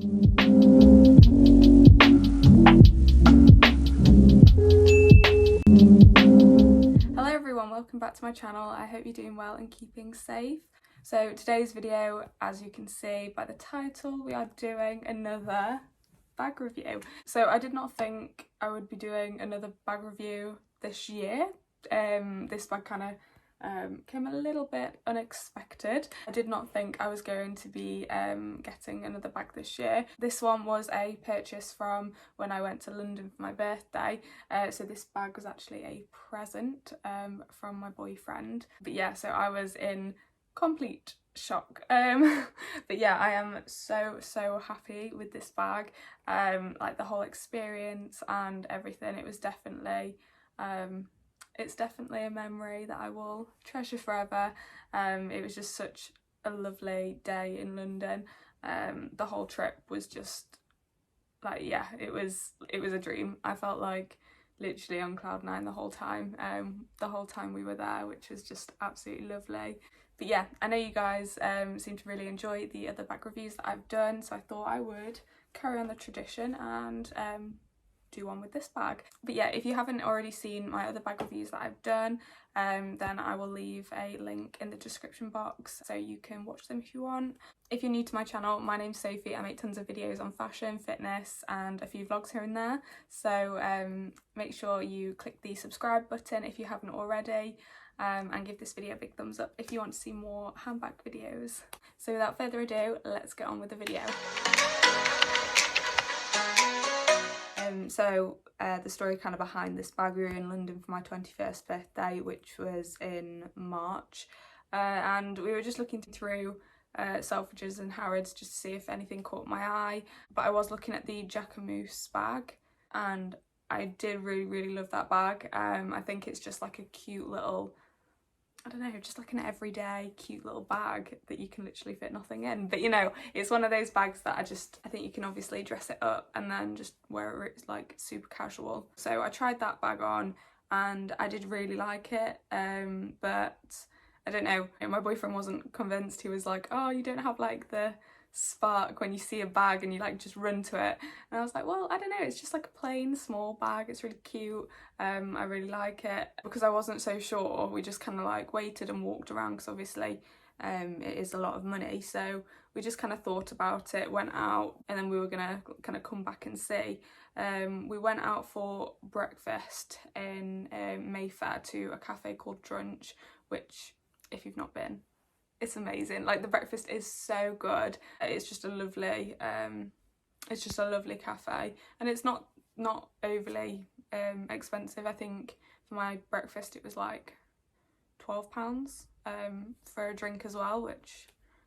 Hello everyone, welcome back to my channel. I hope you're doing well and keeping safe. So today's video, as you can see by the title, we are doing another bag review. So I did not think I would be doing another bag review this year. This bag kind of came a little bit unexpected. I did not think I was going to be getting another bag this year. This one was a purchase from when I went to London for my birthday. So this bag was actually a present from my boyfriend. But yeah, so I was in complete shock. But yeah, I am so happy with this bag. Like the whole experience and everything. It was definitely it's definitely a memory that I will treasure forever. It was just such a lovely day in London. The whole trip was just like, yeah, it was a dream. I felt like literally on cloud nine the whole time we were there, which was just absolutely lovely. But yeah, I know you guys seem to really enjoy the other bag reviews that I've done, so I thought I would carry on the tradition and do one with this bag. But yeah, if you haven't already seen my other bag reviews that I've done, then I will leave a link in the description box so you can watch them if you want. If you're new to my channel, my name's Sophie. I make tons of videos on fashion, fitness and a few vlogs here and there, so make sure you click the subscribe button if you haven't already, and give this video a big thumbs up if you want to see more handbag videos. So without further ado, let's get on with the video. So the story kind of behind this bag, we were in London for my 21st birthday, which was in March, and we were just looking through Selfridges and Harrods just to see if anything caught my eye. But I was looking at the xxxx bag and I did really love that bag. I think it's just like a cute little, I don't know, just like an everyday cute little bag that you can literally fit nothing in. But you know, it's one of those bags that I think you can obviously dress it up and then just wear it like super casual. So I tried that bag on and I did really like it, but I don't know, my boyfriend wasn't convinced. He was like, oh, you don't have like the spark when you see a bag and you like just run to it. And I was like, well, I don't know, it's just like a plain small bag, it's really cute. I really like it. Because I wasn't so sure, we just kind of like waited and walked around, because obviously it is a lot of money, so we just kind of thought about it, went out, and then we were gonna kind of come back and see. We went out for breakfast in Mayfair to a cafe called Drunch, which if you've not been, it's amazing. Like the breakfast is so good. It's just a lovely cafe, and it's not overly expensive. I think for my breakfast it was like £12 for a drink as well, which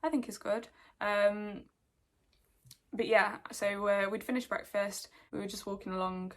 I think is good. But yeah, so we'd finished breakfast, we were just walking along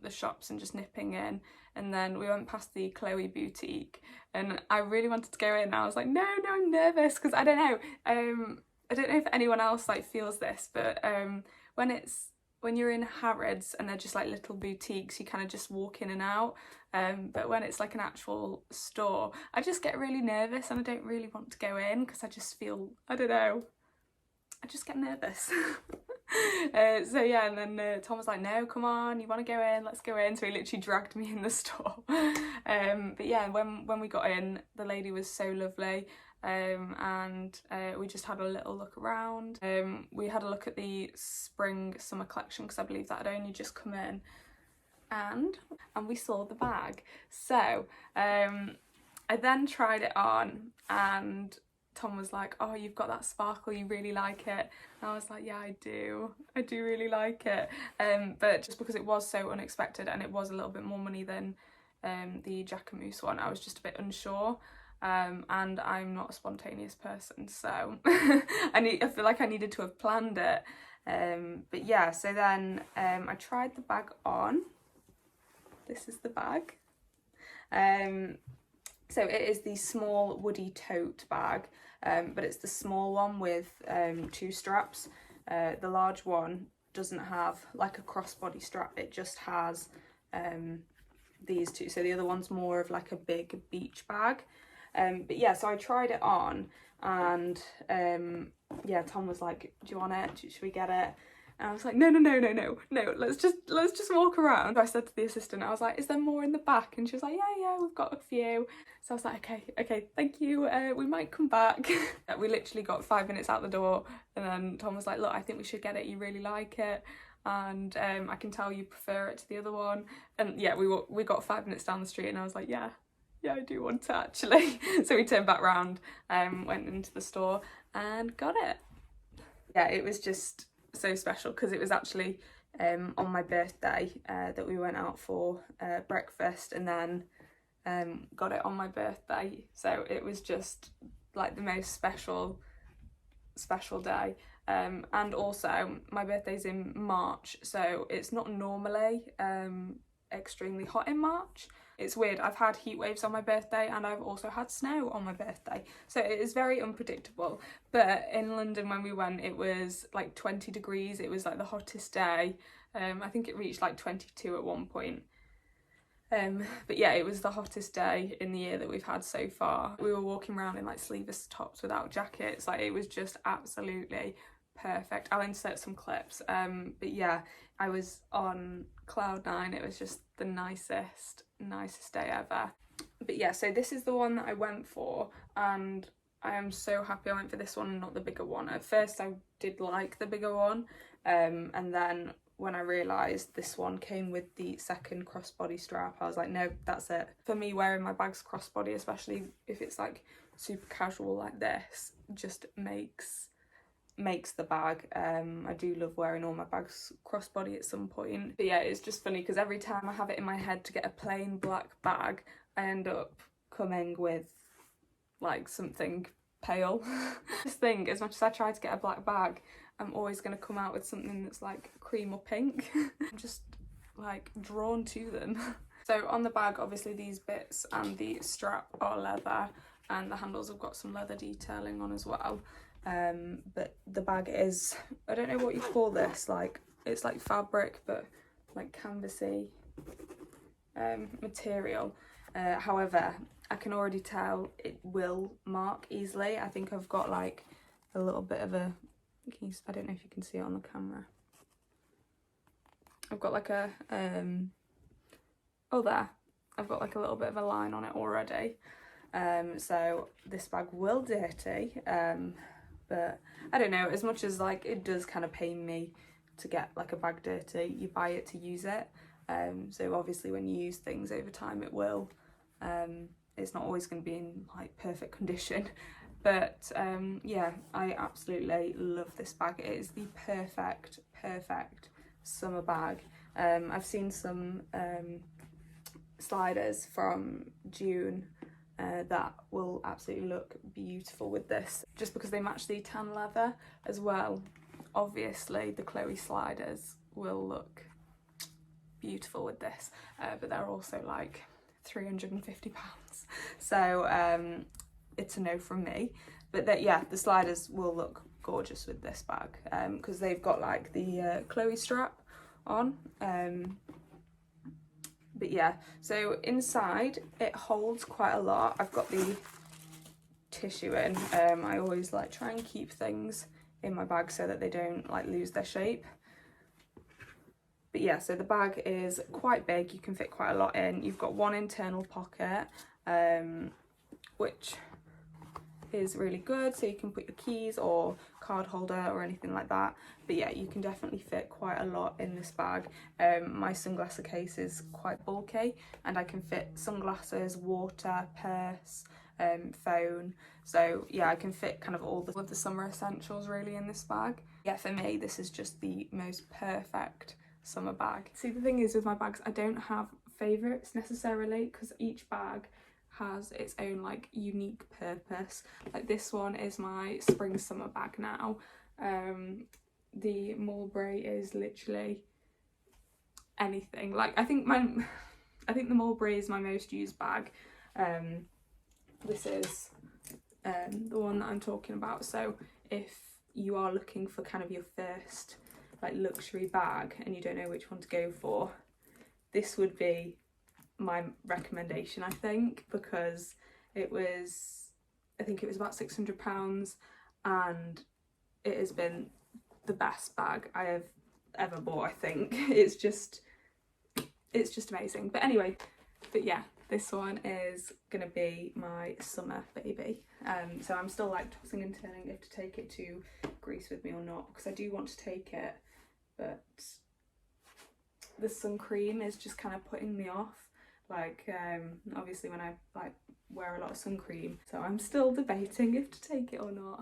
the shops and just nipping in, and then we went past the Chloe boutique and I really wanted to go in. I was like, no, I'm nervous, because I don't know if anyone else like feels this, but when you're in Harrods and they're just like little boutiques, you kind of just walk in and out, but when it's like an actual store, I just get really nervous and I don't really want to go in, because I just feel, I don't know, I just get nervous. So yeah, and then Tom was like, no, come on, you want to go in, let's go in. So he literally dragged me in the store. But yeah, when we got in, the lady was so lovely, and we just had a little look around. We had a look at the spring summer collection, because I believe that had only just come in, and we saw the bag. So I then tried it on and Tom was like, oh, you've got that sparkle, you really like it. And I was like, yeah, I do really like it. But just because it was so unexpected and it was a little bit more money than the xxxx one, I was just a bit unsure. And I'm not a spontaneous person, so I feel like I needed to have planned it. But yeah, so then I tried the bag on. This is the bag. So it is the small woody tote bag, but it's the small one with 2 straps. The large one doesn't have like a crossbody strap, it just has these 2. So the other one's more of like a big beach bag. But yeah, so I tried it on and yeah, Tom was like, do you want it? Should we get it? And I was like, no, let's just walk around. So I said to the assistant, I was like, is there more in the back? And she was like, yeah, we've got a few. So I was like, okay, thank you, we might come back. We literally got 5 minutes out the door, and then Tom was like, look, I think we should get it, you really like it, and I can tell you prefer it to the other one. And yeah, we got 5 minutes down the street, and I was like, yeah, I do want it actually. So we turned back round, went into the store and got it. Yeah, it was just so special because it was actually on my birthday that we went out for breakfast, and then got it on my birthday. So it was just like the most special day. And also my birthday's in March, so it's not normally extremely hot in March. It's weird, I've had heat waves on my birthday and I've also had snow on my birthday, so it is very unpredictable. But in London when we went, it was like 20 degrees, it was like the hottest day. I think it reached like 22 at one point. But yeah, it was the hottest day in the year that we've had so far. We were walking around in like sleeveless tops without jackets, like it was just absolutely perfect. I'll insert some clips. But yeah, I was on cloud nine. It was just the nicest day ever. But yeah, so this is the one that I went for, and I am so happy I went for this one and not the bigger one. At first I did like the bigger one, and then when I realised this one came with the second crossbody strap, I was like, no, that's it. For me, wearing my bags crossbody, especially if it's like super casual like this, just makes the bag. I do love wearing all my bags crossbody at some point. But yeah, it's just funny because every time I have it in my head to get a plain black bag, I end up coming with like something pale. This thing, as much as I try to get a black bag, I'm always going to come out with something that's like cream or pink. I'm just like drawn to them. So on the bag, obviously these bits and the strap are leather, and the handles have got some leather detailing on as well. But the bag is, I don't know what you call this, like it's like fabric but like canvasy material. However, I can already tell it will mark easily. I think I've got like a little bit of a, I don't know if you can see it on the camera. I've got like a, oh there, I've got like a little bit of a line on it already. So this bag will dirty, but I don't know, as much as like it does kind of pain me to get like a bag dirty, you buy it to use it. So obviously when you use things over time it will, it's not always going to be in like perfect condition. But yeah, I absolutely love this bag. It is the perfect summer bag. I've seen some sliders from June that will absolutely look beautiful with this, just because they match the tan leather as well. Obviously the Chloe sliders will look beautiful with this, but they're also like £350, so it's a no from me. But that, yeah, the sliders will look gorgeous with this bag, because they've got like the Chloe strap on. But yeah, so inside it holds quite a lot. I've got the tissue in. I always like try and keep things in my bag so that they don't like lose their shape. But yeah, so the bag is quite big, you can fit quite a lot in. You've got one internal pocket, which is really good, so you can put your keys or card holder or anything like that. But yeah, you can definitely fit quite a lot in this bag. My sunglasses case is quite bulky, and I can fit sunglasses, water, purse, phone. So yeah, I can fit kind of all of the summer essentials really in this bag. Yeah, for me this is just the most perfect summer bag. See, the thing is with my bags, I don't have favourites necessarily, because each bag has its own like unique purpose. Like this one is my spring summer bag now. The Mulberry is literally anything. Like I think the Mulberry is my most used bag. This is the one that I'm talking about. So if you are looking for kind of your first like luxury bag and you don't know which one to go for, this would be my recommendation, I think, because it was, I think it was about £600, and it has been the best bag I have ever bought, I think. It's just amazing. But anyway, but yeah, this one is gonna be my summer baby. So I'm still like tossing and turning if to take it to Greece with me or not, because I do want to take it, but the sun cream is just kind of putting me off. Like obviously when I like wear a lot of sun cream, so I'm still debating if to take it or not.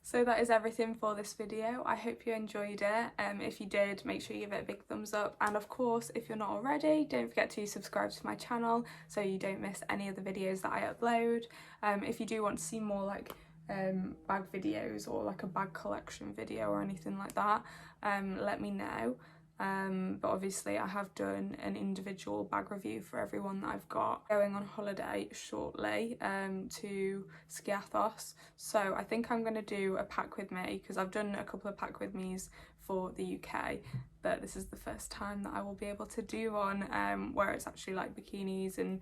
So that is everything for this video. I hope you enjoyed it. If you did, make sure you give it a big thumbs up, and of course if you're not already, don't forget to subscribe to my channel so you don't miss any of the videos that I upload. If you do want to see more like bag videos or like a bag collection video or anything like that, let me know. But obviously I have done an individual bag review for everyone that I've got. Going on holiday shortly to Skiathos, so I think I'm going to do a pack with me, because I've done a couple of pack with me's for the UK, but this is the first time that I will be able to do one where it's actually like bikinis and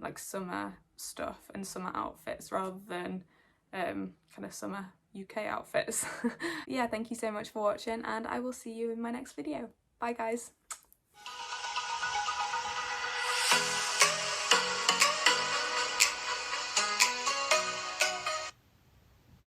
like summer stuff and summer outfits rather than kind of summer UK outfits. Yeah, thank you so much for watching, and I will see you in my next video. Bye guys.